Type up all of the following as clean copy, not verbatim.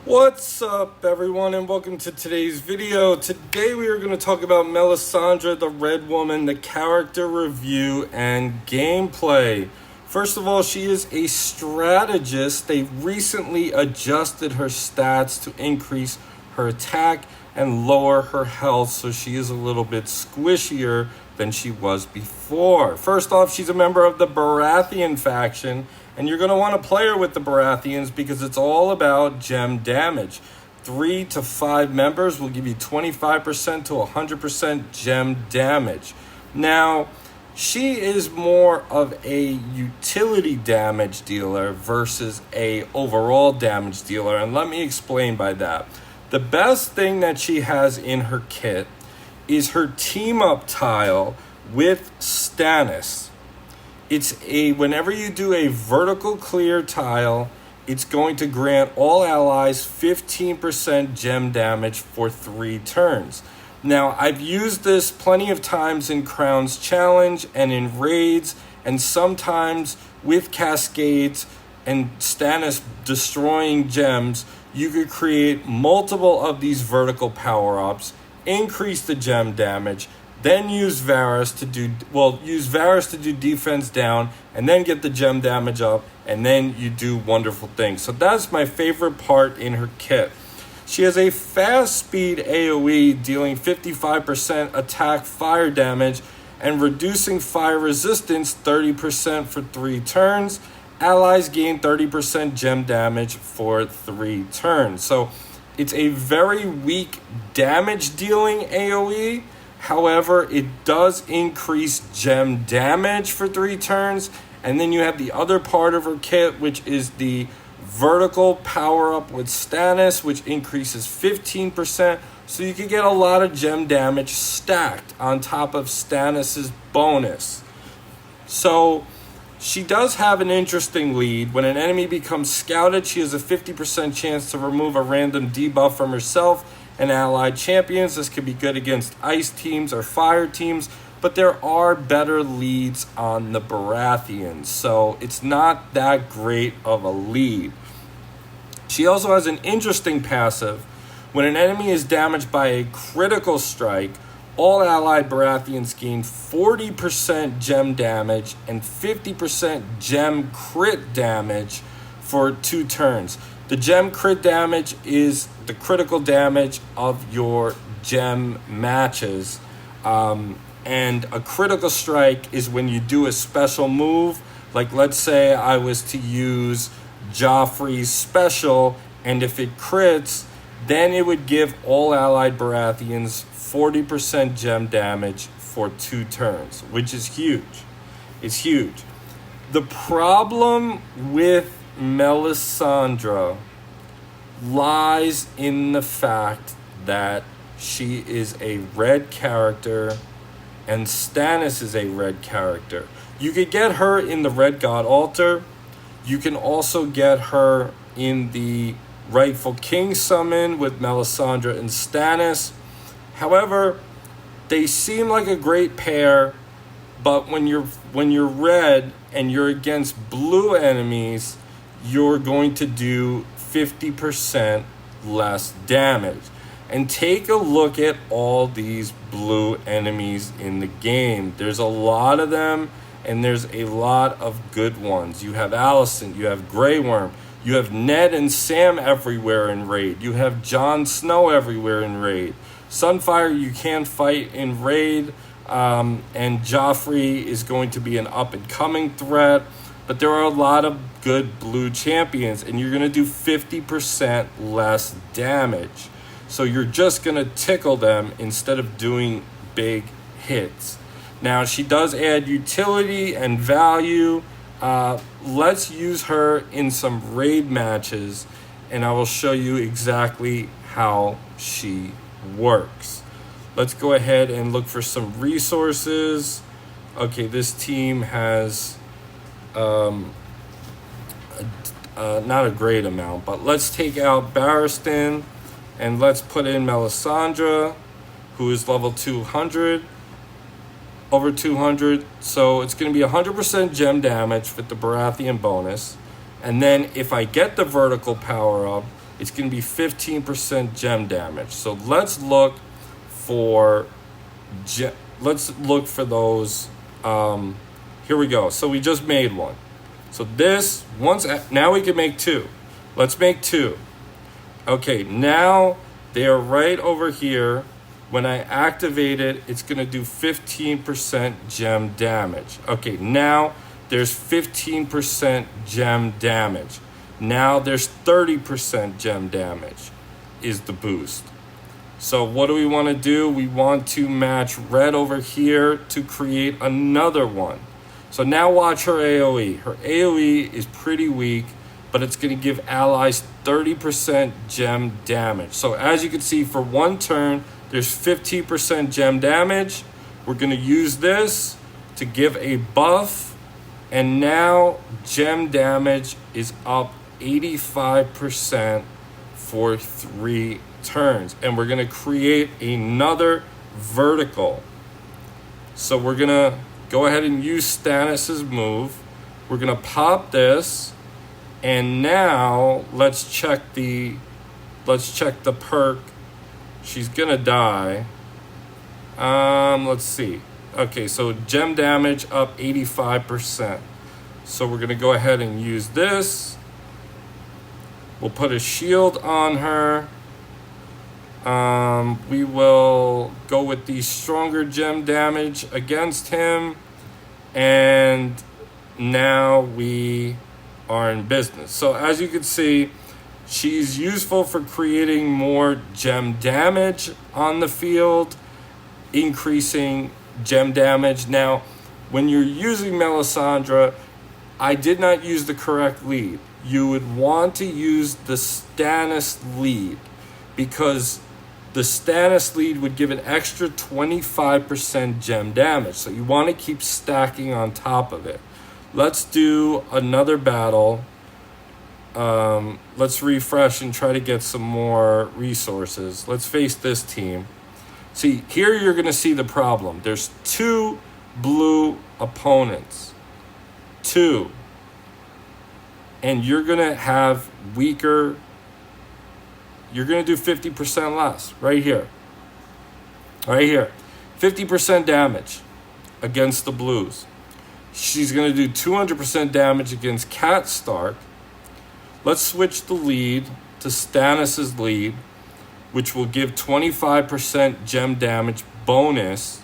What's up, everyone, and welcome to today's video. Today we are going to talk about Melisandre, the Red Woman, the character review and gameplay. First of all, she is a strategist. They recently adjusted her stats to increase her attack and lower her health, so she is a little bit squishier than she was before. First off, she's a member of the Baratheon faction, and you're going to want to play her with the Baratheons because it's all about gem damage. 3 to 5 members will give you 25% to 100% gem damage. Now, she is more of a utility damage dealer versus a overall damage dealer, and let me explain by that. The best thing that she has in her kit is her team up tile with Stannis. Whenever you do a vertical clear tile, it's going to grant all allies 15% gem damage for 3 turns. Now, I've used this plenty of times in Crown's Challenge and in raids, and sometimes with cascades and Stannis destroying gems, you could create multiple of these vertical power-ups, increase the gem damage, then use Varys to do defense down, and then get the gem damage up, and then you do wonderful things. So that's my favorite part in her kit. She has a fast speed AoE dealing 55% attack fire damage and reducing fire resistance 30% for 3 turns. Allies gain 30% gem damage for 3 turns. So it's a very weak damage dealing AoE. However, it does increase gem damage for 3 turns. And then you have the other part of her kit, which is the vertical power-up with Stannis, which increases 15%. So you can get a lot of gem damage stacked on top of Stannis' bonus. So she does have an interesting lead. When an enemy becomes scouted, she has a 50% chance to remove a random debuff from herself and allied champions. This could be good against ice teams or fire teams, but there are better leads on the Baratheons, so it's not that great of a lead. She also has an interesting passive. When an enemy is damaged by a critical strike, all allied Baratheons gain 40% gem damage and 50% gem crit damage for 2 turns. The gem crit damage is the critical damage of your gem matches. And a critical strike is when you do a special move. Like, let's say I was to use Joffrey's special, and if it crits, then it would give all allied Baratheons 40% gem damage for 2 turns, which is huge. It's huge. The problem with Melisandre lies in the fact that she is a red character and Stannis is a red character. You could get her in the Red God Altar. You can also get her in the Rightful King summon with Melisandre and Stannis. However, they seem like a great pair, but when you're red and you're against blue enemies, you're going to do 50% less damage. And take a look at all these blue enemies in the game. There's a lot of them, and there's a lot of good ones. You have Alicent, you have Grey Worm, you have Ned and Sam everywhere in Raid, you have Jon Snow everywhere in Raid. Sunfire you can fight in Raid, and Joffrey is going to be an up-and-coming threat. But there are a lot of good blue champions, and you're going to do 50% less damage. So you're just going to tickle them instead of doing big hits. Now, she does add utility and value. Let's use her in some raid matches, and I will show you exactly how she works. Let's go ahead and look for some resources. Okay, this team has not a great amount, but let's take out Barristan and let's put in Melisandre, who is level 200, over 200. So it's going to be 100% gem damage with the Baratheon bonus. And then if I get the vertical power up, it's going to be 15% gem damage. So let's look for those. Here we go. So we just made one. So this, now we can make two. Let's make two. Okay, now they are right over here. When I activate it, it's going to do 15% gem damage. Okay, now there's 15% gem damage. Now there's 30% gem damage is the boost. So what do we want to do? We want to match red over here to create another one. So now watch her AoE. Her AoE is pretty weak, but it's going to give allies 30% gem damage. So as you can see, for one turn, there's 15% gem damage. We're going to use this to give a buff. And now gem damage is up 85% for 3 turns. And we're going to create another vertical. So we're going to go ahead and use Stannis' move. We're going to pop this. And now let's check the perk. She's going to die. Let's see. Okay, so gem damage up 85%. So we're going to go ahead and use this. We'll put a shield on her. We will go with the stronger gem damage against him. And now we are in business. So as you can see, she's useful for creating more gem damage on the field, increasing gem damage. Now, when you're using Melisandre, I did not use the correct lead. You would want to use the Stannis lead, because the Stannis lead would give an extra 25% gem damage. So you want to keep stacking on top of it. Let's do another battle. Let's refresh and try to get some more resources. Let's face this team. See, here you're going to see the problem. There's 2 blue opponents. 2. And you're going to have weaker. You're going to do 50% less. Right here. Right here. 50% damage against the blues. She's going to do 200% damage against Cat Stark. Let's switch the lead to Stannis' lead, which will give 25% gem damage bonus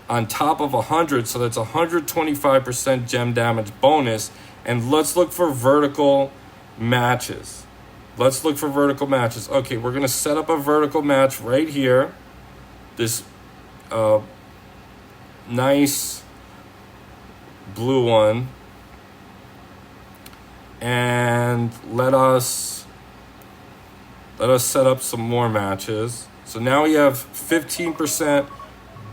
on top of 100. So that's 125% gem damage bonus. And let's look for vertical matches. Let's look for vertical matches. Okay, we're going to set up a vertical match right here. This nice blue one. And let us set up some more matches. So now we have 15%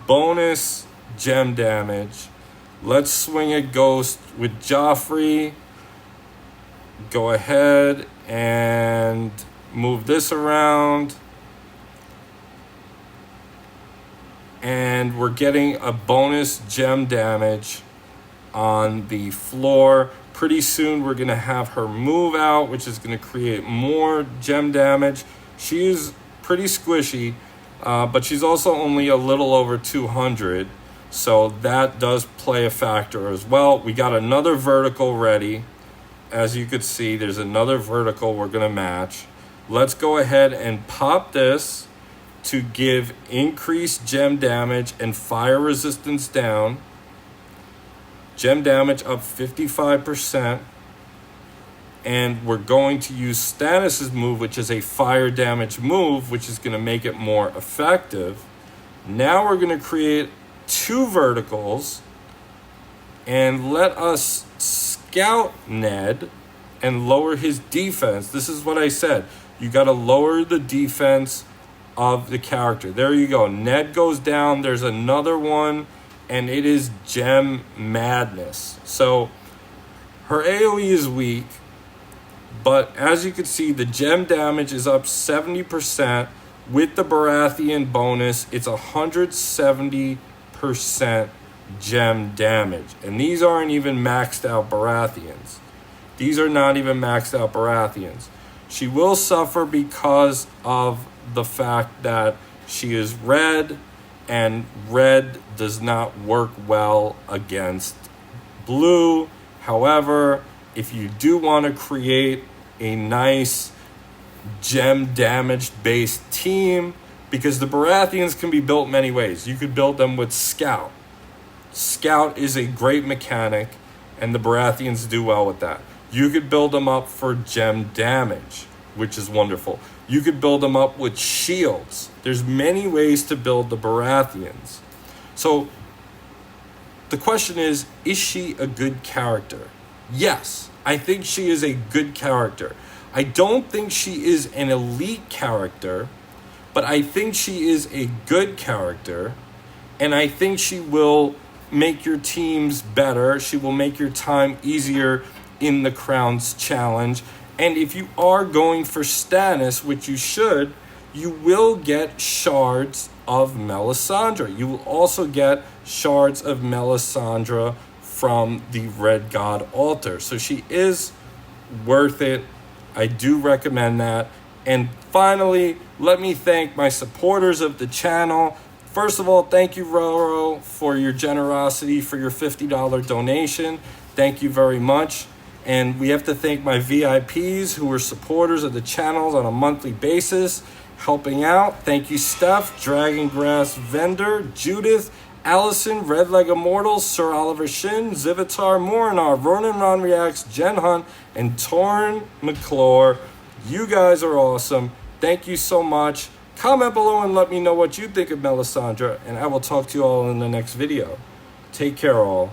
bonus gem damage. Let's swing a ghost with Joffrey. Go ahead and move this around. And we're getting a bonus gem damage on the floor. Pretty soon we're going to have her move out, which is going to create more gem damage. She is pretty squishy, but she's also only a little over 200. So that does play a factor as well. We got another vertical ready. As you could see, there's another vertical we're going to match. Let's go ahead and pop this to give increased gem damage and fire resistance down. Gem damage up 55%. And we're going to use Stannis' move, which is a fire damage move, which is going to make it more effective. Now we're going to create 2 verticals. And let us scout Ned and lower his defense. This is what I said. You got to lower the defense of the character. There you go. Ned goes down. There's another one. And it is Gem Madness. So her AoE is weak, but as you can see, the gem damage is up 70%. With the Baratheon bonus, it's 170% gem damage. And these aren't even maxed out Baratheons. These are not even maxed out Baratheons. She will suffer because of the fact that she is red, and red does not work well against blue. However, if you do want to create a nice gem damage based team, because the Baratheons can be built many ways. You could build them with Scout. Scout is a great mechanic, and the Baratheons do well with that. You could build them up for gem damage, which is wonderful. You could build them up with shields. There's many ways to build the Baratheons. So the question is she a good character? Yes, I think she is a good character. I don't think she is an elite character, but I think she is a good character, and I think she will make your teams better. She will make your time easier in the Crowns Challenge. And if you are going for Stannis, which you should, you will get shards of Melisandre. You will also get shards of Melisandre from the Red God altar. So she is worth it. I do recommend that. And finally, let me thank my supporters of the channel. First of all, thank you, Roro, for your generosity, for your $50 donation. Thank you very much. And we have to thank my VIPs who are supporters of the channels on a monthly basis, helping out. Thank you, Steph, Dragon Grass Vendor, Judith, Allison, Red Leg Immortal, Sir Oliver Shin, Zivitar, Morinar, Ronan Ron Reacts, Jen Hunt, and Torrin McClure. You guys are awesome. Thank you so much. Comment below and let me know what you think of Melisandre, and I will talk to you all in the next video. Take care, all.